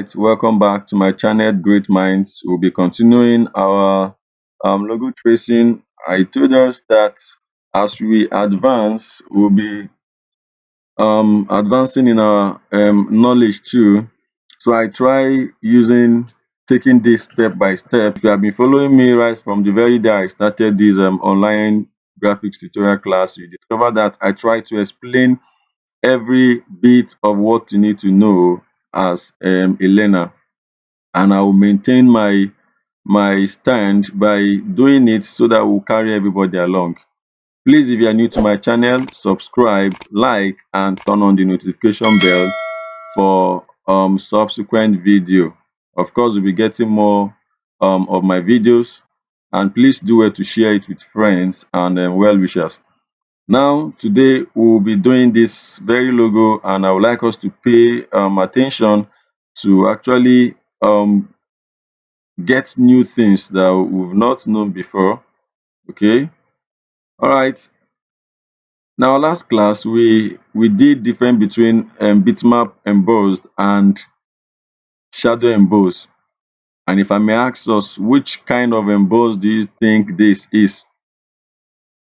right, welcome back to my channel, Great Minds. We'll be continuing our logo tracing. I told us that as we advance, we'll be advancing in our knowledge too. So I try taking this step by step. If you have been following me right from the very day I started this online graphics tutorial class, you discover that I try to explain every bit of what you need to know as a learner, and I will maintain my stand by doing it so that we'll carry everybody along. Please, if you are new to my channel, subscribe, like, and turn on the notification bell for subsequent video. Of course, we'll be getting more of my videos, and please do well to share it with friends and well wishers. Now, today we'll be doing this very logo, and I would like us to pay attention to actually get new things that we've not known before. Okay, all right. Now, last class we did difference between bitmap embossed and shadow embossed. And if I may ask us, which kind of embossed do you think this is?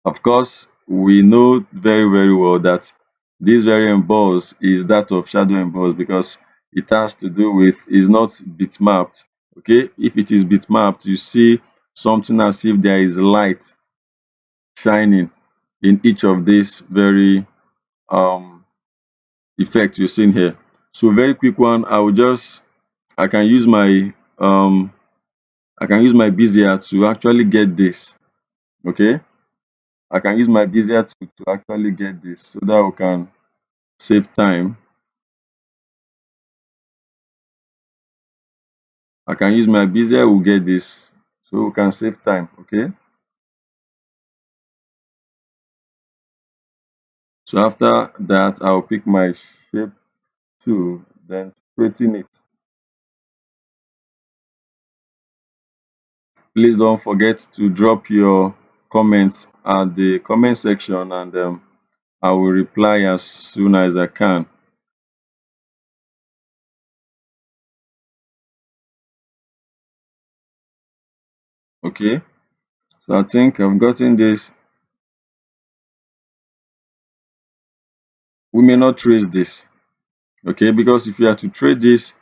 Of course, we know very well that this very embossed is that of shadow embossed because it has to do with, is not bitmapped. Okay, if it is bitmapped, you see something as if there is light shining in each of these very um effects you're seeing here. So very quick one, I can use my bezier to actually get this. Okay, I can use my bezier to actually get this so that we can save time. I can use my bezier, we'll get this so we can save time. Okay, so after that I'll pick my shape tool, then straighten it. Please don't forget to drop your comments at the comment section, and I will reply as soon as I can. Okay, so I think I've gotten this. We may not trace this, okay, because if you are to trace this,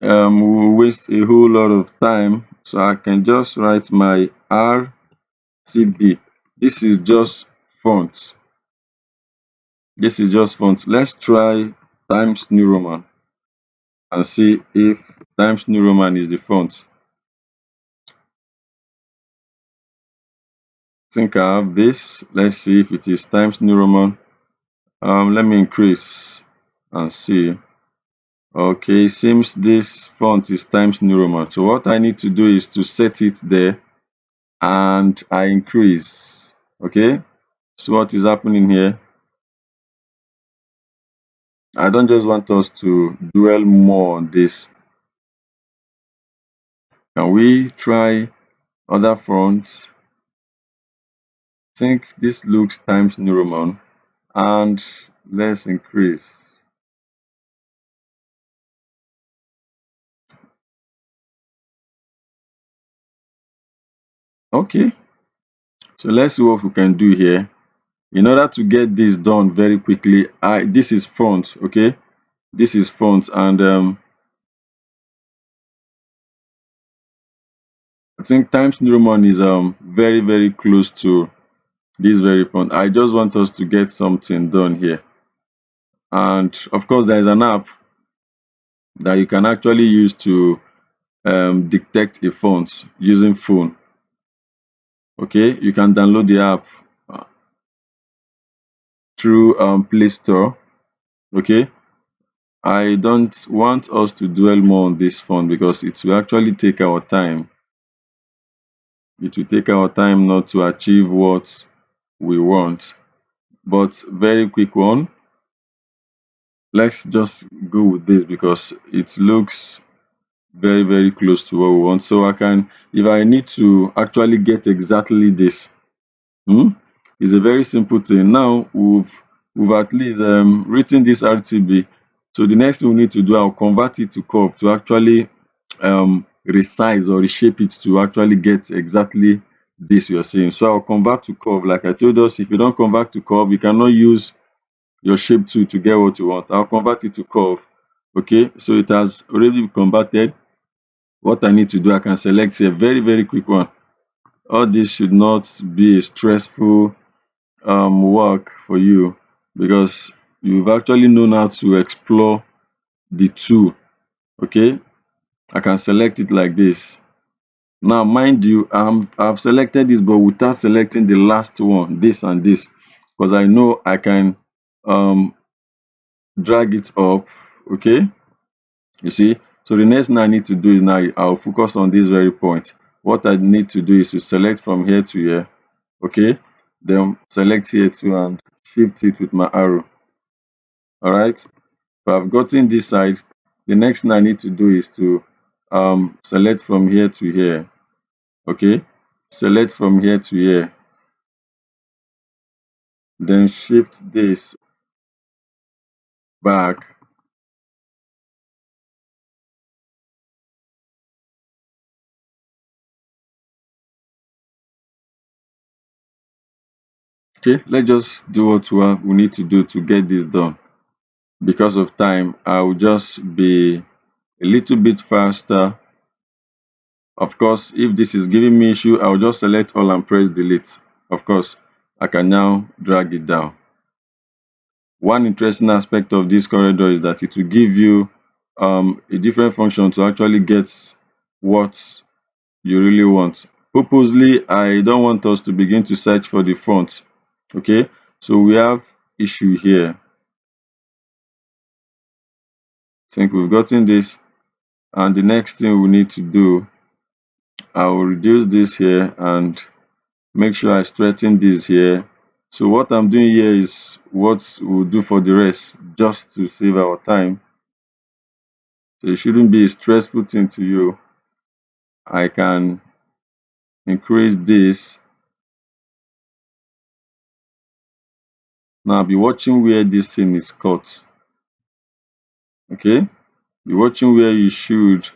we will waste a whole lot of time. So I can just write my RTB. This is just font. This is just font. Let's try Times New Roman and see if Times New Roman is the font. I think I have this. Let's see if it is Times New Roman. Let me increase and see. Okay, seems this font is Times New Roman. So what I need to do is to set it there and I increase. Okay, so what is happening here? I don't just want us to dwell more on this. Can we try other fonts? I think this looks Times New Roman, and let's increase. Okay, so let's see what we can do here. In order to get this done very quickly, this is font. Okay, this is font, and I think Times New Roman is very close to this very font. I just want us to get something done here, and of course there is an app that you can actually use to detect a font using phone. Okay, you can download the app through Play Store. Okay, I don't want us to dwell more on this font because it will actually take our time. It will take our time not to achieve what we want. But very quick one, let's just go with this because it looks very close to what we want. So I can, if I need to actually get exactly this, it's a very simple thing. Now we've at least written this RTB. So the next thing we need to do, I'll convert it to curve to actually resize or reshape it to actually get exactly this you're seeing. So I'll convert to curve. Like I told us, if you don't convert to curve, you cannot use your shape tool to get what you want. I'll convert it to curve. Okay, so it has already been converted. What I need to do, I can select a very, very quick one. All this should not be a stressful work for you, because you've actually known how to explore the tool. Okay, I can select it like this. Now, mind you, I've selected this, but without selecting the last one, this and this, because I know I can um, drag it up. Okay, you see. So the next thing I need to do is, now I'll focus on this very point. What I need to do is to select from here to here. Okay, then select here too and shift it with my arrow. All right. So I've gotten this side. The next thing I need to do is to select from here to here. Okay, select from here to here, then shift this back. Okay, let's just do what we need to do to get this done. Because of time, I will just be a little bit faster. Of course, if this is giving me issue, I'll just select all and press delete. Of course, I can now drag it down. One interesting aspect of this corridor is that it will give you a different function to actually get what you really want. Purposely, I don't want us to begin to search for the font. Okay, so we have issue here. I think we've gotten this, and the next thing we need to do, I will reduce this here and make sure I straighten this here. So what I'm doing here is what we'll do for the rest, just to save our time. So it shouldn't be a stressful thing to you. I can increase this. Now be watching where this thing is cut. Okay, be watching where you should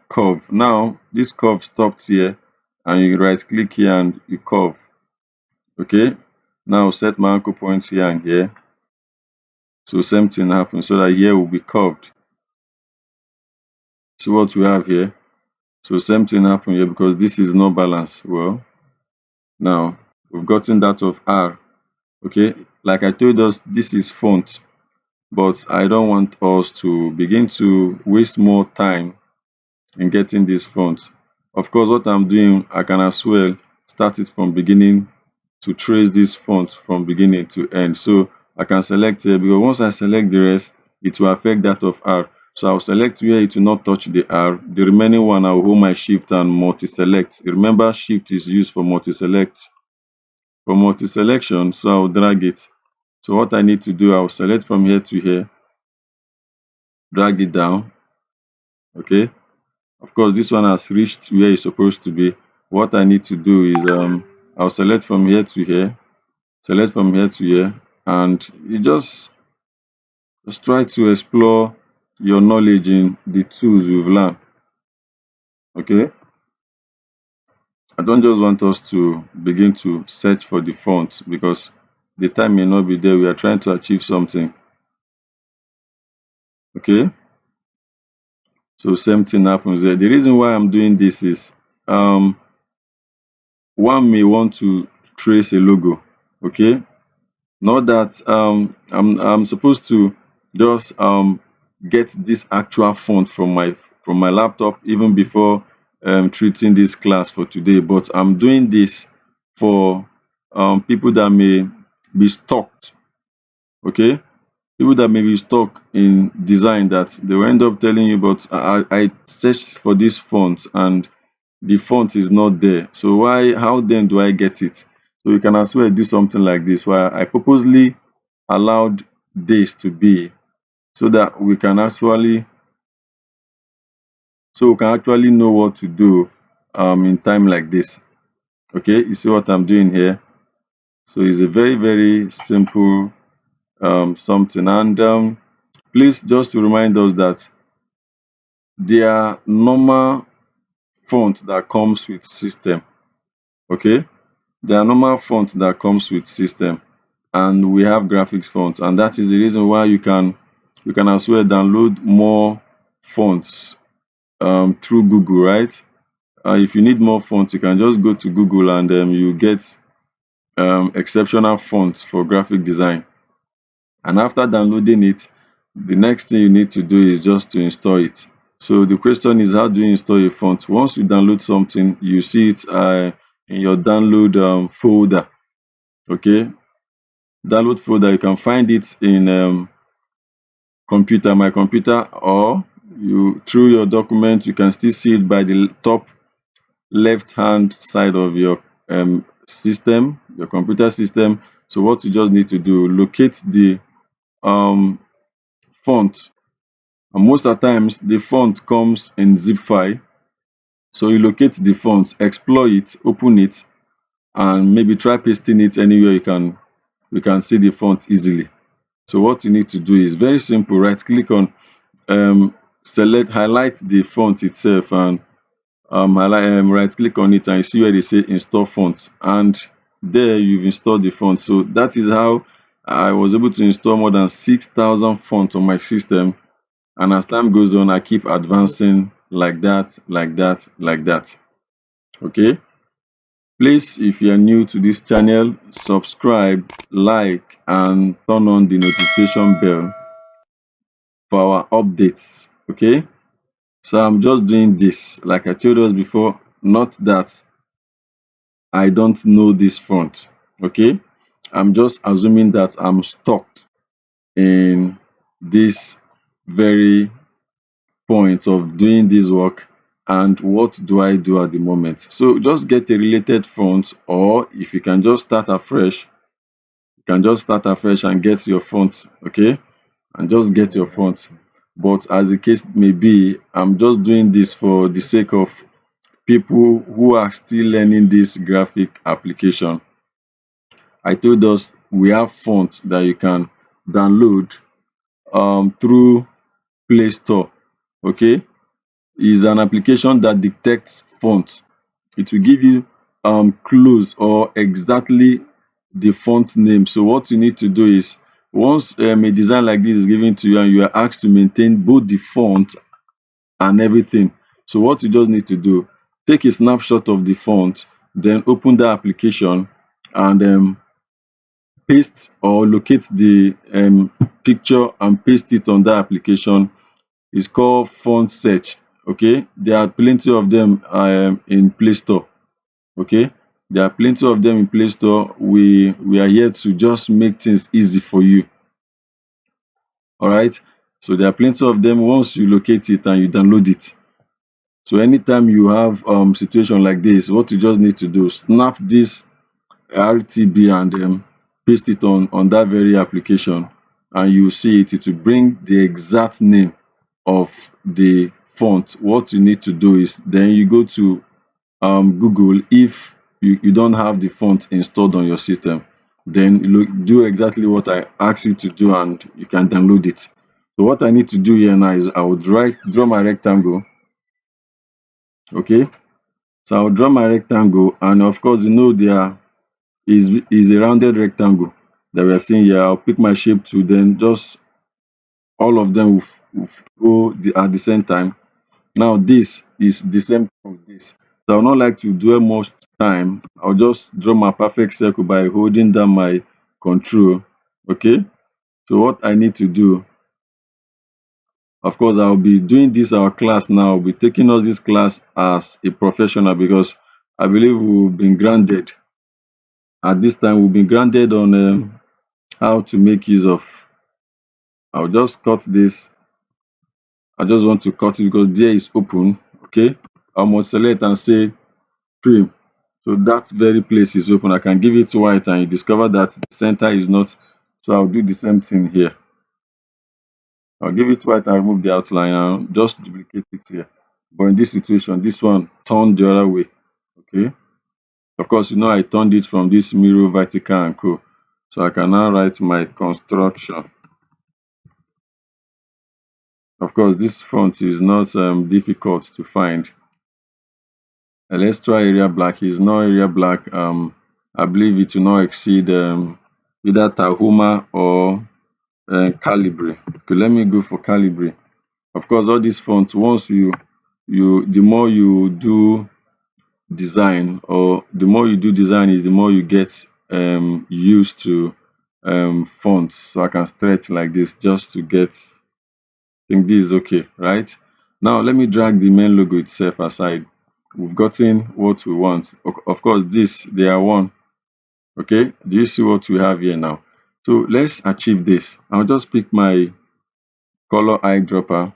curve. Now this curve stopped here, and you right click here and you curve. Okay, now set my anchor points here and here. So same thing happens, so that here will be curved. See what we have here. So same thing happen here, because this is not balanced well. Now we've gotten that of R. Okay, like I told us, this is font, but I don't want us to begin to waste more time in getting this font. Of course, what I'm doing, I can as well start it from beginning to trace this font from beginning to end. So I can select here, because once I select the rest, it will affect that of R. So I'll select where it will not touch the R. The remaining one, I'll hold my shift and multi-select. Remember, shift is used for multi-select. For multi-selection, so I'll drag it. So what I need to do, I'll select from here to here, drag it down. Okay. Of course, this one has reached where it's supposed to be. What I need to do is I'll select from here to here, select from here to here, and you just try to explore your knowledge in the tools you've learned. Okay, I don't just want us to begin to search for the font, because the time may not be there. We are trying to achieve something. Okay, so same thing happens there. The reason why I'm doing this is one may want to trace a logo. Okay, not that I'm supposed to just get this actual font from my laptop even before treating this class for today, but I'm doing this for people that may be stuck. Okay, people that may be stuck in design, that they will end up telling you, but I searched for this font and the font is not there, so how then do I get it? So you can as well do something like this, where I purposely allowed this to be, so that we can actually know what to do in time like this. Okay, you see what I'm doing here? So it's a very, very simple something. And please just to remind us that there are normal font that comes with system. Okay, there are normal font that comes with system, and we have graphics font, and that is the reason why you can as well download more fonts through Google, right? If you need more fonts, you can just go to Google and you get exceptional fonts for graphic design. And after downloading it, the next thing you need to do is just to install it. So the question is, how do you install a font? Once you download something, you see it in your download folder. Okay, download folder. You can find it in computer, my computer, or you through your document. You can still see it by the top left hand side of your system, your computer system. So what you just need to do, locate the um, font. And most of the times the font comes in zip file. So you locate the font, explore it, open it, and maybe try pasting it anywhere you can see the font easily. So what you need to do is very simple. Right click on select highlight the font itself, and right click on it, and you see where they say install font, and there you've installed the font. So that is how I was able to install more than 6,000 fonts on my system. And as time goes on, I keep advancing like that, like that, like that. Okay, please, if you are new to this channel, subscribe, like, and turn on the notification bell for our updates. Okay, so I'm just doing this like I told us before, not that I don't know this font. Okay, I'm just assuming that I'm stuck in this very point of doing this work, and what do I do at the moment. So just get a related font, or if you can just start afresh, you can just start afresh and get your font. Okay, and just get your font. But as the case may be, I'm just doing this for the sake of people who are still learning this graphic application. I told us we have fonts that you can download through Play Store. Okay, is an application that detects fonts. It will give you close or exactly the font name. So what you need to do is, once a design like this is given to you and you are asked to maintain both the font and everything, so what you just need to do, take a snapshot of the font, then open the application and paste or locate the picture and paste it on that application. It's called font search. Okay, there are plenty of them in Play Store. Okay, there are plenty of them in Play Store. We are here to just make things easy for you. All right, so there are plenty of them. Once you locate it and you download it, so anytime you have situation like this, what you just need to do, snap this RTB and paste it on that very application, and you see it will bring the exact name of the font. What you need to do is, then you go to Google. If you don't have the font installed on your system, then do exactly what I asked you to do and you can download it. So what I need to do here now is I will draw my rectangle. Okay, so I'll draw my rectangle, and of course there is a rounded rectangle that we are seeing here. I'll pick my shape tool, then just all of them will go at the same time. Now this is the same thing with this. So I would not like to dwell much time. I'll just draw my perfect circle by holding down my control. Okay, so what I need to do, of course, I'll be doing this our class now. I'll be taking us this class as a professional, because I believe we've been grounded at this time. We've been grounded on how to make use of. I'll just cut this. I just want to cut it because there is open. Okay, I must select and say trim. So that very place is open. I can give it white and you discover that the center is not. So I'll do the same thing here. I'll give it white and remove the outline and just duplicate it here. But in this situation, this one turned the other way. Okay, of course, I turned it from this mirror vertical and co. So I can now write my construction. Of course, this font is not difficult to find. Let's try area black. It's not area black. I believe it will not exceed either Tahoma or Calibri. Okay, let me go for Calibri. Of course, all these fonts, once the more you do design, or the more you do design is the more you get used to fonts. So I can stretch like this just to get, I think this is okay, right? Now let me drag the main logo itself aside. We've gotten what we want. Of course, this they are one. Okay, do you see what we have here now? So let's achieve this. I'll just pick my color eyedropper.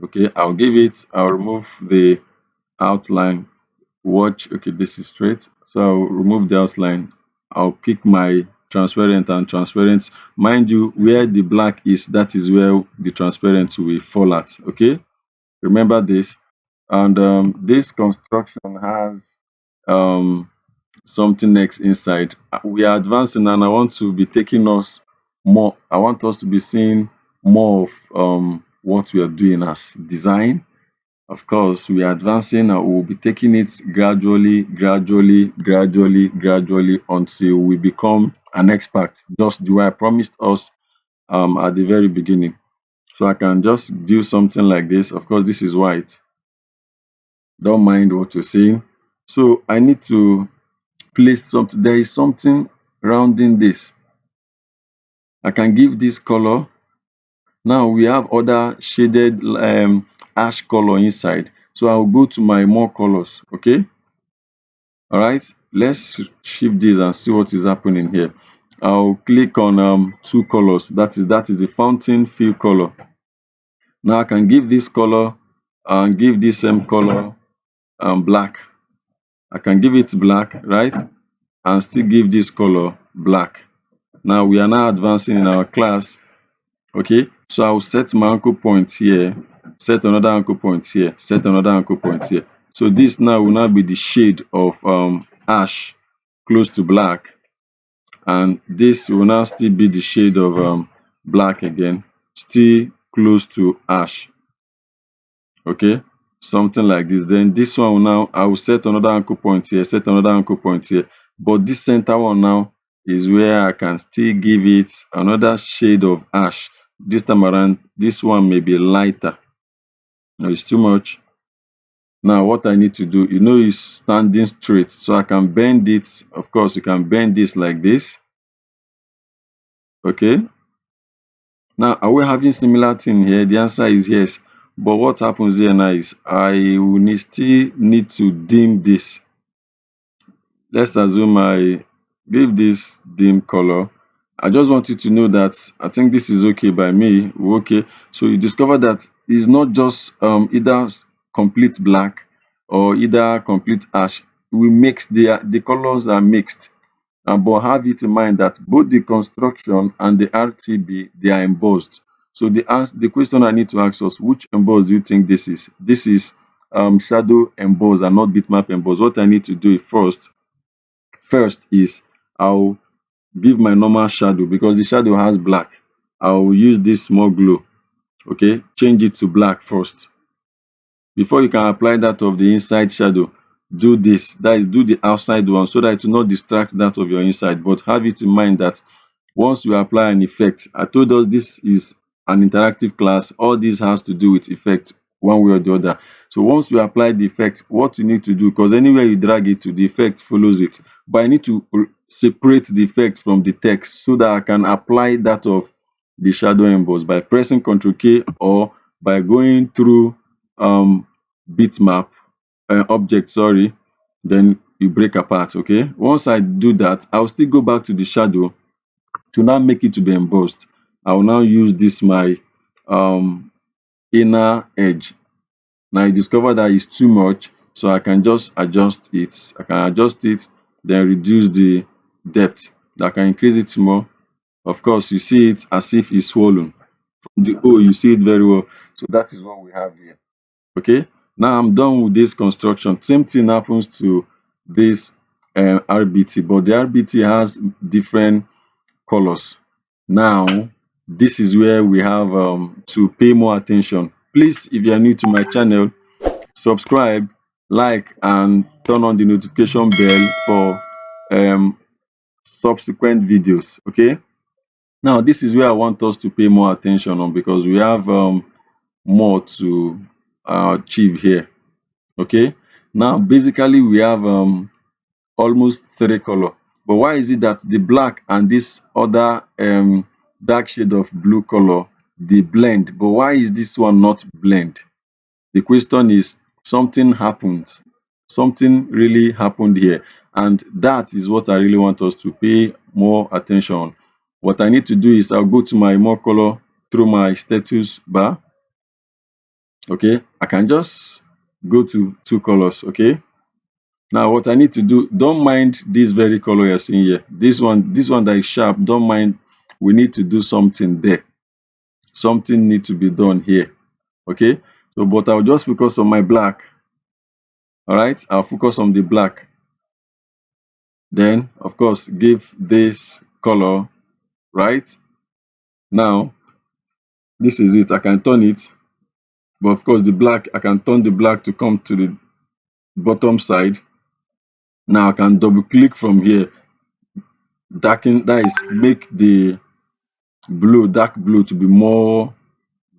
Okay, I'll remove the outline. Watch, okay, this is straight. So I'll remove the outline. I'll pick my transparent and transparent. Mind you, where the black is, that is where the transparent will fall at. Okay, remember this. And this construction has something next inside. We are advancing, and I want to be taking us more. I want us to be seeing more of what we are doing as design. Of course, we are advancing and we'll be taking it gradually, gradually, gradually, gradually until we become an expert, just the way I promised us at the very beginning. So I can just do something like this. Of course, this is white. Don't mind what you're saying. So I need to place something. There is something rounding this. I can give this color. Now we have other shaded ash color inside. So I'll go to my more colors. Okay. All right. Let's shift this and see what is happening here. I'll click on two colors. That is the fountain fill color. Now I can give this color and give this same color black. I can give it black, right? And still give this color black. Now we are now advancing in our class. Okay, so I'll set my anchor point here, set another anchor point here, set another anchor point here. So this now will now be the shade of ash close to black, and this will now still be the shade of black again, still close to ash. Okay, something like this. Then this one will now, I will set another anchor point here, set another anchor point here, but this center one now is where I can still give it another shade of ash. This time around, this one may be lighter. No, it's too much. Now what I need to do, is standing straight, so I can bend it. Of course, you can bend this like this. Okay, now are we having similar thing here? The answer is yes. But what happens here now is I will still need to dim this. Let's assume I give this dim color. I just want you to know that I think this is okay by me. Okay, so you discover that it's not just either complete black or either complete ash. We mix, the colors are mixed. But have it in mind that both the construction and the RTB, they are embossed. So the question I need to ask us, which emboss do you think this is? This is shadow emboss and not bitmap emboss. What I need to do first is I'll give my normal shadow, because the shadow has black. I'll use this small glow. Okay, change it to black first. Before you can apply that of the inside shadow, do this. That is, do the outside one so that it will not distract that of your inside. But have it in mind that once you apply an effect, I told us this is an interactive class. All this has to do with effect one way or the other. So once you apply the effect, what you need to do, because anywhere you drag it to, the effect follows it. But I need to separate the effect from the text so that I can apply that of the shadow emboss by pressing Ctrl K, or by going through bitmap object, sorry, then you break apart. Okay, once I do that, I'll still go back to the shadow to now make it to be embossed. I will now use this my inner edge. Now you discover that it's too much, so I can just adjust it. I can adjust it, then reduce the depth. I can increase it more. Of course, you see it as if it's swollen. From the O, you see it very well. So that is what we have here. Okay, now I'm done with this construction. Same thing happens to this RBT, but the RBT has different colors. Now, this is where we have to pay more attention. Please, if you are new to my channel, subscribe, like, and turn on the notification bell for subsequent videos. Okay. Now, this is where I want us to pay more attention on, because we have more to achieve here. Okay. Now, basically, we have almost three color. But why is it that the black and this other dark shade of blue color, they blend? But why is this one not blend? The question is, something happened. Something really happened here. And that is what I really want us to pay more attention on. What I need to do is I'll go to my more color through my status bar. Okay, I can just go to two colors. Okay, now what I need to do, don't mind this very color you're seeing here. This one that is sharp, don't mind. We need to do something there. Something need to be done here. Okay, so but I'll just focus on my black. All right, I'll focus on the black. Then, of course, give this color, right? Now, this is it. I can turn it, but of course, the black, I can turn the black to come to the bottom side. Now, I can double click from here, darken, that is, make the blue, dark blue, to be more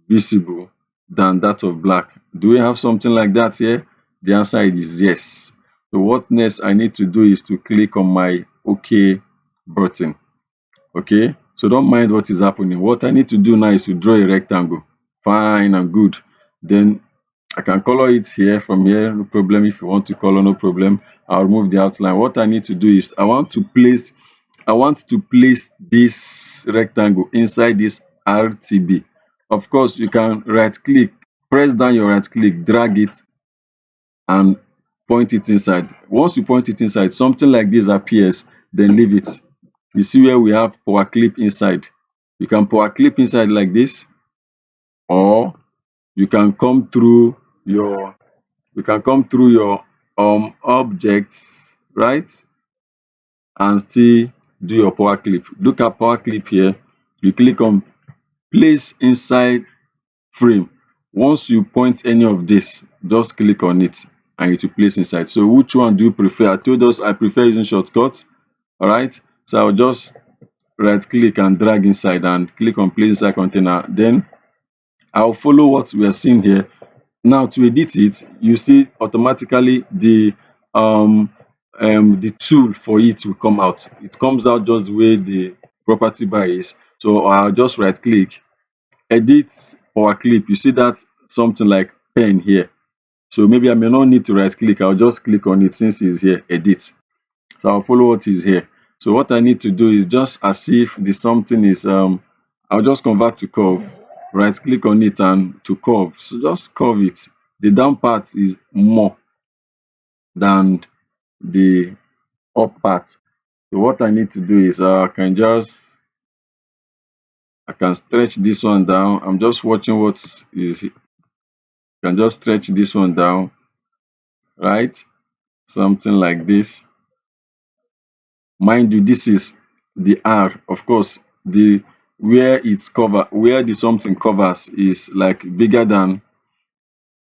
visible than that of black. Do we have something like that here? The answer is yes. So what next I need to do is to click on my OK button. Okay, so don't mind what is happening. What I need to do now is to draw a rectangle. Fine and good. Then I can color it here from here, no problem. If you want to color, no problem. I'll remove the outline. What I need to do is I want to place this rectangle inside this RTB. Of course, you can right click, press down your right click, drag it, and point it inside. Once you point it inside, something like this appears, then leave it. You see where we have power clip inside. You can power clip inside like this, or you can come through your objects, right, and still do your power clip. Look at power clip here. You click on place inside frame. Once you point any of this, just click on it and it will place inside. So which one do you prefer? I told us I prefer using shortcuts. All right, so I'll just right click and drag inside and click on place inside container. Then I'll follow what we are seeing here. Now to edit it, you see automatically the tool for it will come out. It comes out just the way the property bar is. So I'll just right click, edit power clip. You see that something like pen here. So maybe I may not need to right click. I'll just click on it since it's here, edit. So I'll follow what is here. So what I need to do is just as if the something is I'll just convert to curve, right click on it and to curve. So just curve it. The down part is more than the up part. So what I need to do is I can stretch this one down. I'm just watching what is. I can just stretch this one down, right? Something like this. Mind you, this is the R. Of course, the where the something covers is like bigger than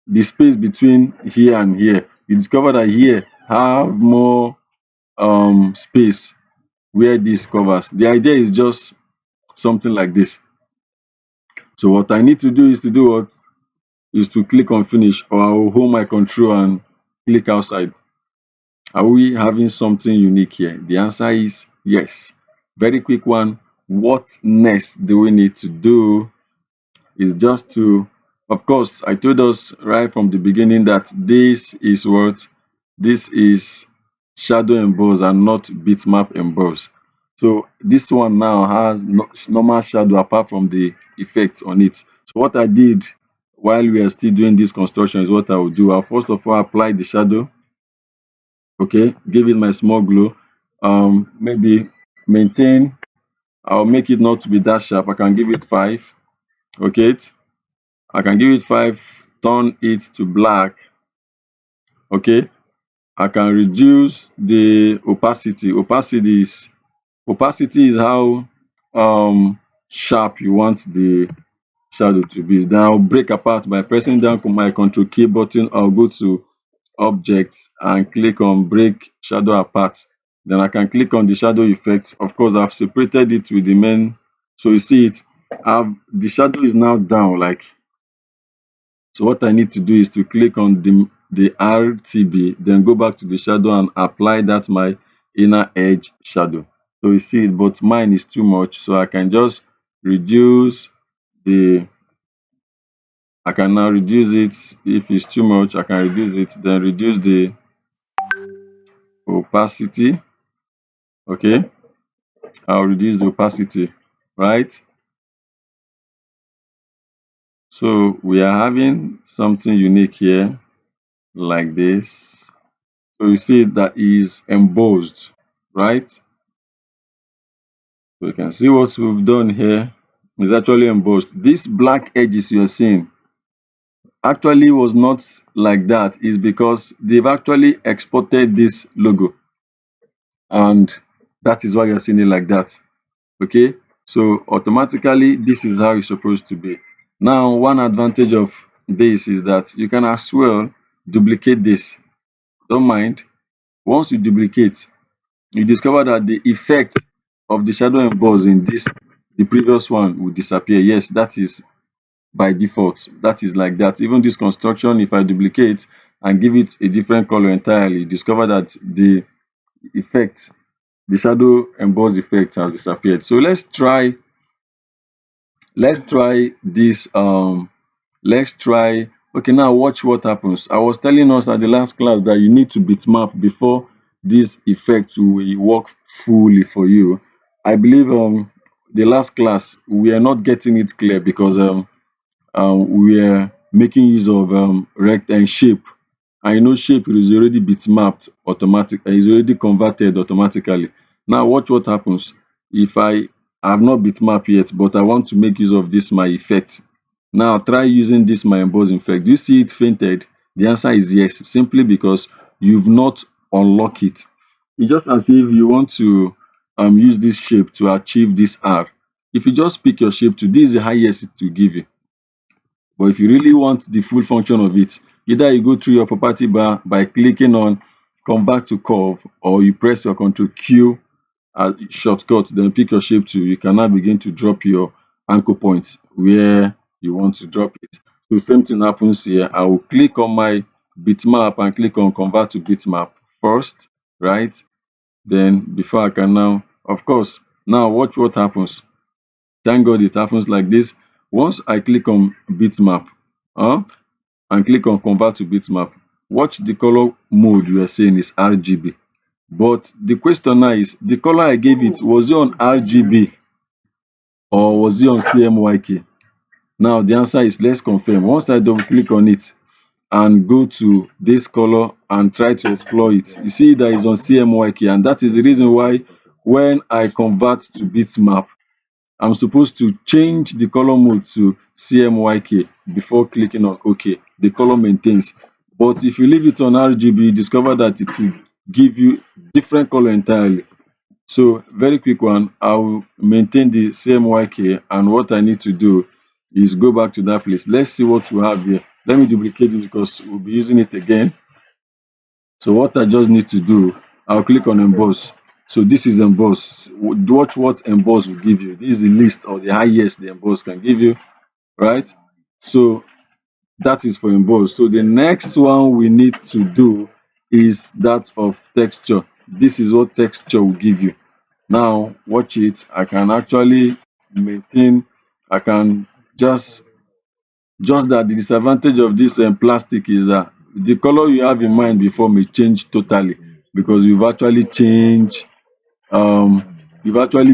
the space between here and here. You discover that here have more space where this covers. The idea is just something like this. So what I need to do is to do what? Is to click on finish, or I will hold my control and click outside. Are we having something unique here? The answer is yes. Very quick one. What next do we need to do is just to, of course, I told us right from the beginning that this is what? This is shadow emboss and not bitmap emboss. So this one now has normal shadow apart from the effect on it. So what I did while we are still doing this construction is what I will do. I'll first of all apply the shadow. Okay, give it my small glow. Maybe maintain. I'll make it not to be that sharp. I can give it 5. Okay, I can give it 5. Turn it to black. Okay, I can reduce the opacity. Opacity is how sharp you want the shadow to be. Then I'll break apart by pressing down my control key button. I'll go to objects and click on break shadow apart. Then I can click on the shadow effect. Of course, I've separated it with the main. So you see it, the shadow is now down. Like, so what I need to do is to click on the RTB, then go back to the shadow and apply that my inner edge shadow. So you see it, but mine is too much. So I can just reduce the I can now reduce it. If it's too much, I can reduce it, then reduce the opacity. Okay, I'll reduce the opacity, right? So we are having something unique here, like this. So you see that is embossed, right? So you can see what we've done here is actually embossed. These black edges you're seeing actually was not like that, is because they've actually exported this logo, and that is why you're seeing it like that. Okay, so automatically this is how it's supposed to be. Now, one advantage of this is that you can as well duplicate this. Don't mind. Once you duplicate, you discover that the effect of the shadow emboss in this the previous one will disappear. Yes, that is by default. That is like that. Even this construction, if I duplicate and give it a different color entirely, you discover that the effect, the shadow emboss effect, has disappeared. So let's try this. Let's try. Okay, now watch what happens. I was telling us at the last class that you need to bitmap before this effect will work fully for you. I believe the last class we are not getting it clear because we are making use of rect and shape. I know shape is already bitmapped automatic, is already converted automatically. Now watch what happens if I have not bitmap yet, but I want to make use of this my effect. Now try using this my emboss effect. Do you see it fainted? The answer is yes, simply because you've not unlocked it. It's just as if you want to use this shape to achieve this R. If you just pick your shape to, this is the highest it will give you. But if you really want the full function of it, either you go through your property bar by clicking on convert to curve, or you press your Ctrl Q shortcut, then pick your shape tool. You can now begin to drop your anchor point where you want to drop it. So same thing happens here. I will click on my bitmap and click on convert to bitmap first, right? Then before I can now, of course, now watch what happens. Thank God it happens like this. Once I click on bitmap and click on convert to bitmap, watch the color mode you are saying is RGB. But the question now is, the color I gave it, was it on RGB or was it on CMYK? Now the answer is, let's confirm. Once I double click on it and go to this color and try to explore it, you see that it's on CMYK, and that is the reason why when I convert to bitmap, I'm supposed to change the color mode to CMYK before clicking on OK. The color maintains. But if you leave it on RGB, you discover that it will give you different color entirely. So very quick one, I will maintain the CMYK, and what I need to do is go back to that place. Let's see what we have here. Let me duplicate it because we'll be using it again. So what I just need to do, I'll click on emboss. So this is emboss. Watch what emboss will give you. This is the list or the highest the emboss can give you, right? So that is for emboss. So the next one we need to do is that of texture. This is what texture will give you. Now watch it. I can actually maintain. I can just that the disadvantage of this plastic is that the color you have in mind before may change totally, because you've actually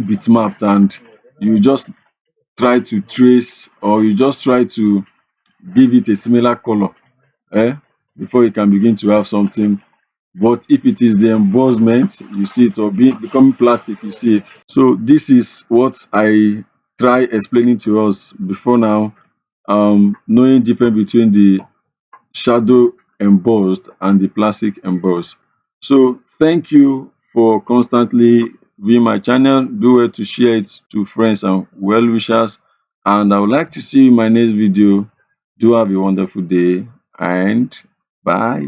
bitmapped, and you just try to trace, or you just try to give it a similar color before you can begin to have something. But if it is the embossment, you see it, or becoming plastic, you see it. So this is what I try explaining to us before now, knowing difference between the shadow embossed and the plastic embossed. So thank you for constantly view my channel, do well to share it to friends and well wishers. And I would like to see you in my next video. Do have a wonderful day and bye.